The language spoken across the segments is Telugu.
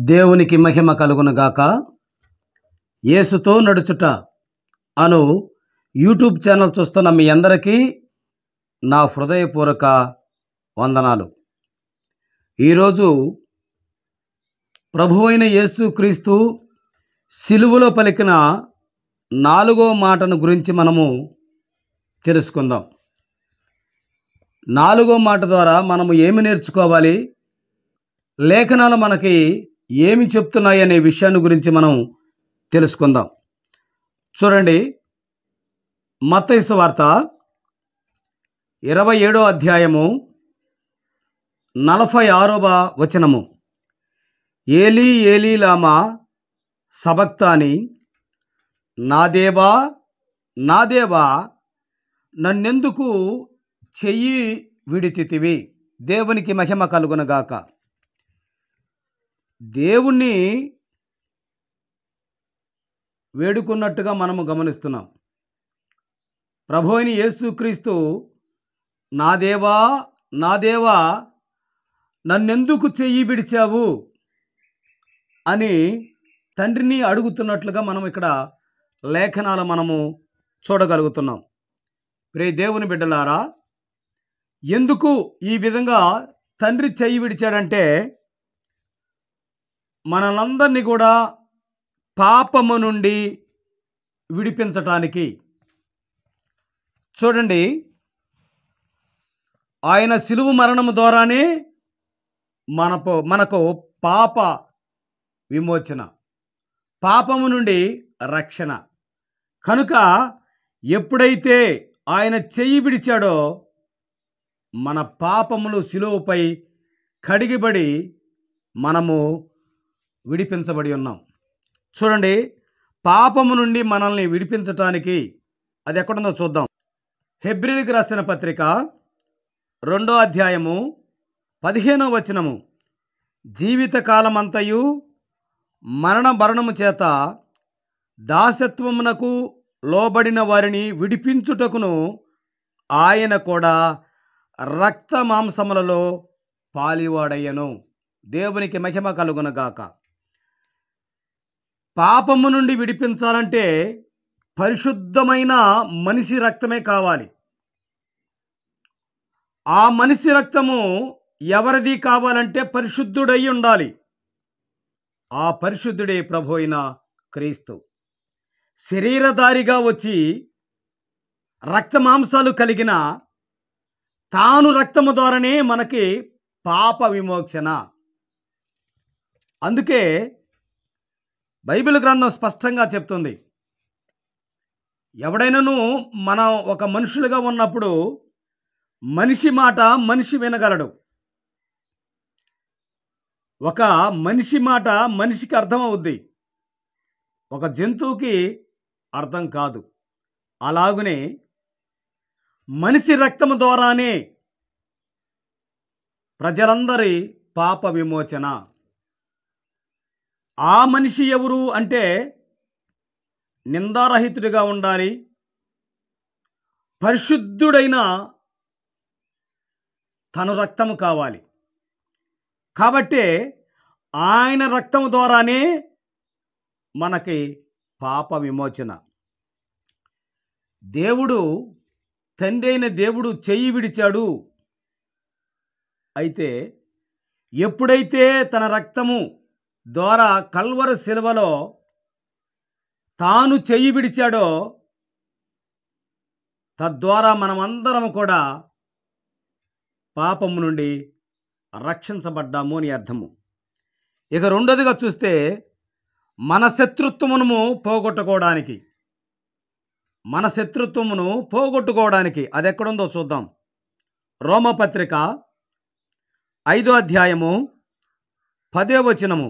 దేవునికి మహిమ కలుగునుగాక. యేసుతో నడుచుట అను యూట్యూబ్ ఛానల్ చూస్తున్న మీ అందరికీ నా హృదయపూర్వక వందనాలు. ఈరోజు ప్రభువైన యేసుక్రీస్తు సిలువలో పలికిన 4వ మాటను గురించి మనము తెలుసుకుందాం. 4వ మాట ద్వారా మనము ఏమి నేర్చుకోవాలి, లేఖనాలు మనకి ఏమి చెప్తున్నాయి అనే విషయాన్ని గురించి మనం తెలుసుకుందాం. చూడండి, మత్తయి సువార్త 27వ అధ్యాయము 46వ వచనము. ఏలీ ఏలీ లామా సబక్తాని, నా దేవా నా దేవా నన్నెందుకు చెయ్యి విడిచితివి. దేవునికి మహిమ కలుగునుగాక. దేవుణ్ణి వేడుకున్నట్టుగా మనము గమనిస్తున్నాం. ప్రభువైన యేసుక్రీస్తు నా దేవా నా దేవా నన్నెందుకు చెయ్యి విడిచావు అని తండ్రిని అడుగుతున్నట్లుగా మనం ఇక్కడ లేఖనాలు మనము చూడగలుగుతున్నాం. ప్రియ దేవుని బిడ్డలారా, ఎందుకు ఈ విధంగా తండ్రి చెయ్యి విడిచాడంటే మనలందరినీ కూడా పాపము నుండి విడిపించటానికి. చూడండి, ఆయన సిలువ మరణము ద్వారానే మనకు పాప విమోచన, పాపము నుండి రక్షణ. కనుక ఎప్పుడైతే ఆయన చెయ్యి విడిచాడో మన పాపములు సిలువపై కడిగిబడి మనము విడిపించబడి ఉన్నాం. చూడండి, పాపము నుండి మనల్ని విడిపించటానికి అది ఎక్కడుందో చూద్దాం. హెబ్రీయులకు రాసిన పత్రిక 2వ అధ్యాయము 15వ వచనము. జీవితకాలమంతయు మరణ భరణము చేత దాసత్వమునకు లోబడిన వారిని విడిపించుటకును ఆయన కూడా రక్త మాంసములలో పాలివాడయ్యను. దేవునికి మహిమ కలుగునుగాక. పాపము నుండి విడిపించాలంటే పరిశుద్ధమైన మనిషి రక్తమే కావాలి. ఆ మనిషి రక్తము ఎవరిది కావాలంటే పరిశుద్ధుడై ఉండాలి. ఆ పరిశుద్ధుడే ప్రభు అయిన క్రీస్తు శరీరధారిగా వచ్చి రక్త మాంసాలు కలిగిన తాను రక్తము ద్వారానే మనకి పాప విమోచన. అందుకే బైబిల్ గ్రంథం స్పష్టంగా చెప్తుంది, ఎవడైనాను మనం ఒక మనుషులుగా ఉన్నప్పుడు మనిషి మాట మనిషి వినగలడు. ఒక మనిషి మాట మనిషికి అర్థమవుద్ది, ఒక జంతువుకి అర్థం కాదు. అలాగునే మనిషి రక్తము ద్వారానే ప్రజలందరి పాప విమోచన. ఆ మనిషి ఎవరు అంటే నిందారహితుడిగా ఉండాలి, పరిశుద్ధుడైన తను రక్తము కావాలి. కాబట్టి ఆయన రక్తము ద్వారానే మనకి పాప విమోచన. దేవుడు, తండ్రి అయిన దేవుడు చెయ్యి విడిచాడు. అయితే ఎప్పుడైతే తన రక్తము ద్వారా కల్వరి శిలువలో తాను చెయ్యి విడిచాడో తద్వారా మనమందరం కూడా పాపము నుండి రక్షించబడ్డాము అని అర్థము. ఇక రెండోదిగా చూస్తే మన శత్రుత్వమును పోగొట్టుకోవడానికి అది ఎక్కడుందో చూద్దాం. రోమపత్రిక 5వ అధ్యాయము 10వ వచనము.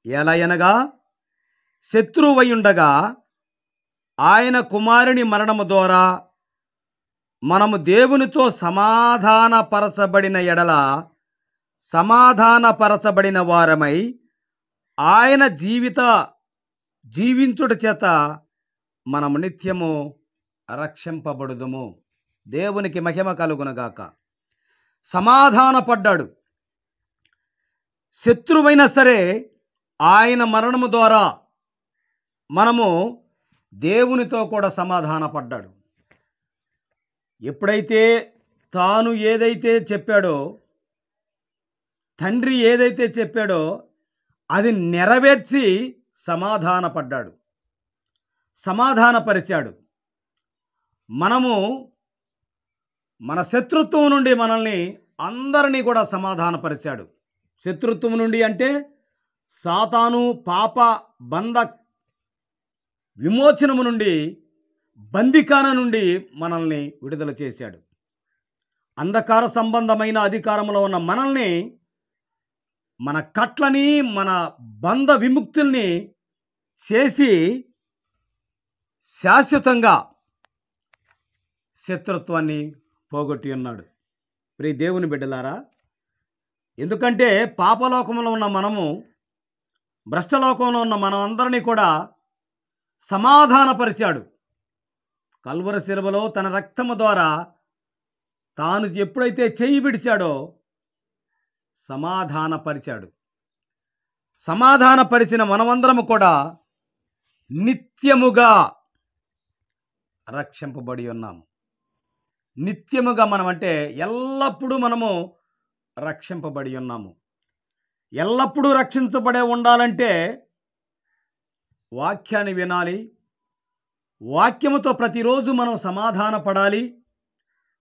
ఎలా అనగా, శత్రువయుండగా ఆయన కుమారుని మరణము ద్వారా మనము దేవునితో సమాధానపరచబడిన ఎడల సమాధానపరచబడిన వారమై ఆయన జీవించుట చేత మనము నిత్యము రక్షింపబడుదుము. దేవునికి మహిమ కలుగునుగాక. సమాధానపడ్డాడు. శత్రువైనా సరే ఆయన మరణము ద్వారా మనము దేవునితో కూడా సమాధానపడ్డాడు. ఎప్పుడైతే తాను ఏదైతే చెప్పాడో, తండ్రి ఏదైతే చెప్పాడో అది నెరవేర్చి సమాధానపడ్డాడు, సమాధానపరిచాడు. మనము మన శత్రుత్వం నుండి మనల్ని అందరినీ కూడా సమాధానపరిచాడు. శత్రుత్వం నుండి అంటే సాతాను పాప బంధ విమోచనము నుండి, బందికాన నుండి మనల్ని విడుదల చేశాడు. అంధకార సంబంధమైన అధికారంలో ఉన్న మనల్ని, మన కట్లని, మన బంధ విముక్తుల్ని చేసి శాశ్వతంగా శత్రుత్వాన్ని పోగొట్టి ఉన్నాడు. ప్రియ దేవుని బిడ్డలారా, ఎందుకంటే పాపలోకంలో ఉన్న మనము, భ్రష్టలోకంలో ఉన్న మనం అందరినీ కూడా సమాధానపరిచాడు. కల్వరి శిలువలో తన రక్తము ద్వారా తాను ఎప్పుడైతే చెయ్యి విడిచాడో సమాధానపరిచాడు. సమాధానపరిచిన మనమందరము కూడా నిత్యముగా రక్షింపబడి ఉన్నాము. నిత్యముగా మనం అంటే ఎల్లప్పుడూ మనము రక్షింపబడి ఉన్నాము. ఎల్లప్పుడూ రక్షించబడే ఉండాలంటే వాక్యాన్ని వినాలి, వాక్యముతో ప్రతిరోజు మనం సమాధానపడాలి,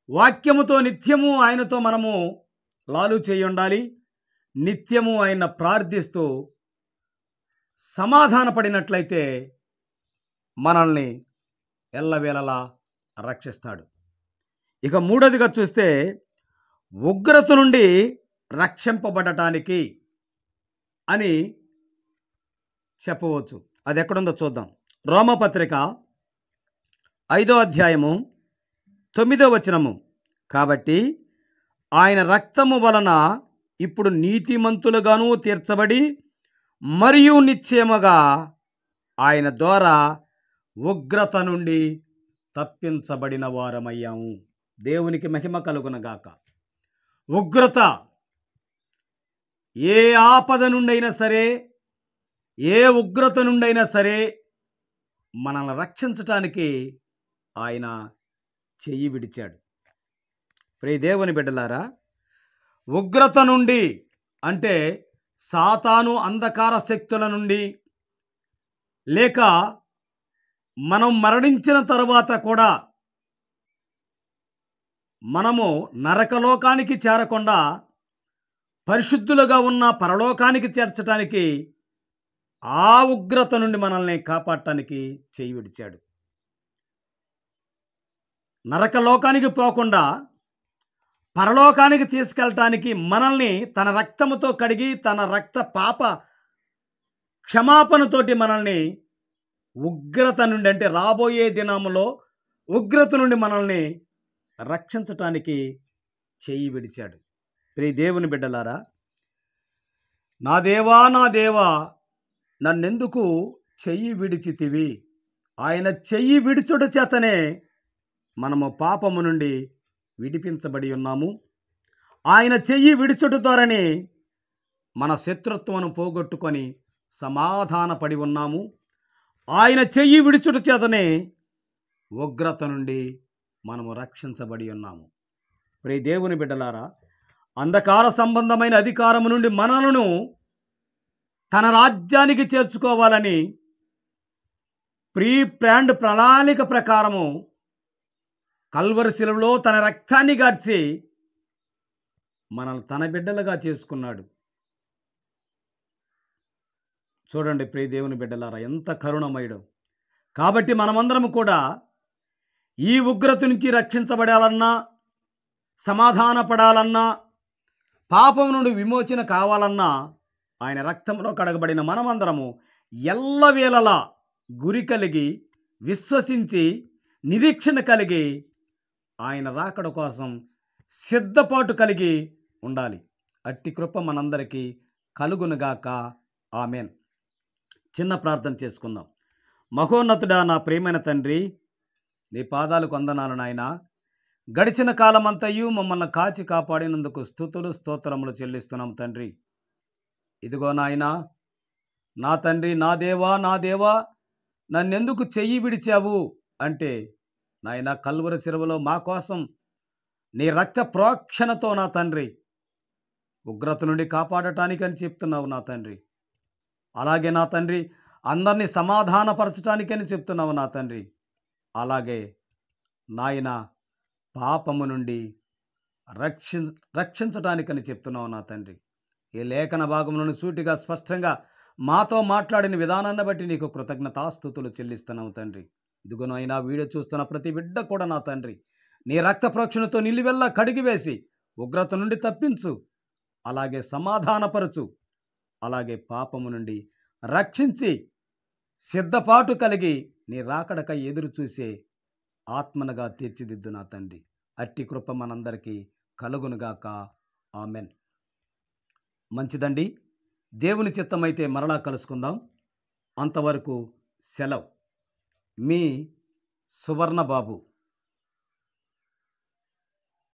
వాక్యముతో నిత్యము ఆయనతో మనము లాలు చేయి ఉండాలి, నిత్యము ఆయన ప్రార్థిస్తూ సమాధానపడినట్లయితే మనల్ని ఎల్లవేళలా రక్షిస్తాడు. ఇక మూడోదిగా చూస్తే ఉగ్రత నుండి రక్షింపబడటానికి అని చెప్పవచ్చు. అది ఎక్కడుందో చూద్దాం. రోమపత్రిక 5వ అధ్యాయము 9వ వచనము. కాబట్టి ఆయన రక్తము వలన ఇప్పుడు నీతిమంతులుగాను తీర్చబడి మరియు నిశ్చయముగా ఆయన ద్వారా ఉగ్రత నుండి తప్పించబడిన వారమయ్యాము. దేవునికి మహిమ కలుగునగాక. ఉగ్రత ఏ ఆపద నుండైనా సరే, ఏ ఉగ్రత నుండైనా సరే మనల్ని రక్షించటానికి ఆయన చెయ్యి విడిచాడు. ప్రియ దేవుని బిడ్డలారా, ఉగ్రత నుండి అంటే సాతాను అంధకార శక్తుల నుండి, లేక మనం మరణించిన తరువాత కూడా మనము నరకలోకానికి చేరకుండా పరిశుద్ధులుగా ఉన్న పరలోకానికి చేర్చడానికి, ఆ ఉగ్రత నుండి మనల్ని కాపాడటానికి చేయి విడిచాడు. నరకలోకానికి పోకుండా పరలోకానికి తీసుకెళ్ళటానికి మనల్ని తన రక్తముతో కడిగి, తన రక్త పాప క్షమాపణతోటి మనల్ని ఉగ్రత నుండి అంటే రాబోయే దినములో ఉగ్రత నుండి మనల్ని రక్షించటానికి చేయి విడిచాడు. ప్రియ దేవుని బిడ్డలారా, నా దేవా నా దేవా నన్నెందుకు చెయ్యి విడిచితివి? ఆయన చెయ్యి విడిచుట చేతనే మనము పాపము నుండి విడిపించబడి ఉన్నాము. ఆయన చెయ్యి విడిచుట ద్వారానే మన శత్రుత్వమును పోగొట్టుకొని సమాధానపడి ఉన్నాము. ఆయన చెయ్యి విడిచుట చేతనే ఉగ్రత నుండి మనము రక్షించబడి ఉన్నాము. ప్రియ దేవుని బిడ్డలారా, అంధకార సంబంధమైన అధికారము నుండి మనలను తన రాజ్యానికి చేర్చుకోవాలని ప్రీ ప్లాన్డ్ ప్రణాళిక ప్రకారము కల్వరి శిలువలో తన రక్తాన్ని గార్చి మనల్ని తన బిడ్డలుగా చేసుకున్నాడు. చూడండి ప్రియ దేవుని బిడ్డలారా, ఎంత కరుణమయుడు. కాబట్టి మనమందరం కూడా ఈ ఉగ్రత నుంచి రక్షించబడాలన్నా, సమాధానపడాలన్నా, పాపం నుండి విమోచన కావాలన్నా ఆయన రక్తంలో కడగబడిన మనమందరము ఎల్లవేళలా గురి కలిగి, విశ్వసించి, నిరీక్షణ కలిగి ఆయన రాకడ కోసం సిద్ధపాటు కలిగి ఉండాలి. అట్టి కృప మనందరికీ కలుగునుగాక. ఆమెన్. చిన్న ప్రార్థన చేసుకుందాం. మహోన్నతుడా, నా ప్రియమైన తండ్రి, నీ పాదాలకు వందనాలు నాయనా. గడిచిన కాలమంతయు మమ్మల్ని కాచి కాపాడినందుకు స్తుతులు స్తోత్రములు చెల్లిస్తున్నాం తండ్రి. ఇదిగో నాయనా, నా తండ్రి, నా దేవా, నా దేవా, నన్నెందుకు చెయ్యి విడిచావు అంటే, నాయన కల్వరి శిలువలో మా కోసం నీ రక్త ప్రోక్షణతో నా తండ్రి ఉగ్రత నుండి కాపాడటానికని చెప్తున్నావు నా తండ్రి. అలాగే నా తండ్రి అందరినీ సమాధానపరచటానికని చెప్తున్నావు నా తండ్రి. అలాగే నాయన పాపము నుండి రక్షి రక్షించటానికని చెప్తున్నావు నా తండ్రి. ఈ లేఖన భాగంలోని సూటిగా స్పష్టంగా మాతో మాట్లాడిన విధానాన్ని బట్టి నీకు కృతజ్ఞతాస్తుతులు చెల్లిస్తున్నావు తండ్రి. ఇదిగో నాయనా, వీడియో చూస్తున్న ప్రతి బిడ్డ కూడా నా తండ్రి నీ రక్త ప్రోక్షణతో నిలువెల్లా కడిగివేసి ఉగ్రత నుండి తప్పించు, అలాగే సమాధానపరచు, అలాగే పాపము నుండి రక్షించి సిద్ధపాటు కలిగి నీ రాకడకై ఎదురు చూసే ఆత్మనగా తీర్చిదిద్దు నా తండ్రి. అట్టి కృప మనందరికీ కలుగునుగాక. ఆమెన్. మంచిదండి. దేవుని చిత్తమైతే మరలా కలుసుకుందాం. అంతవరకు సెలవు. మీ సువర్ణ బాబు.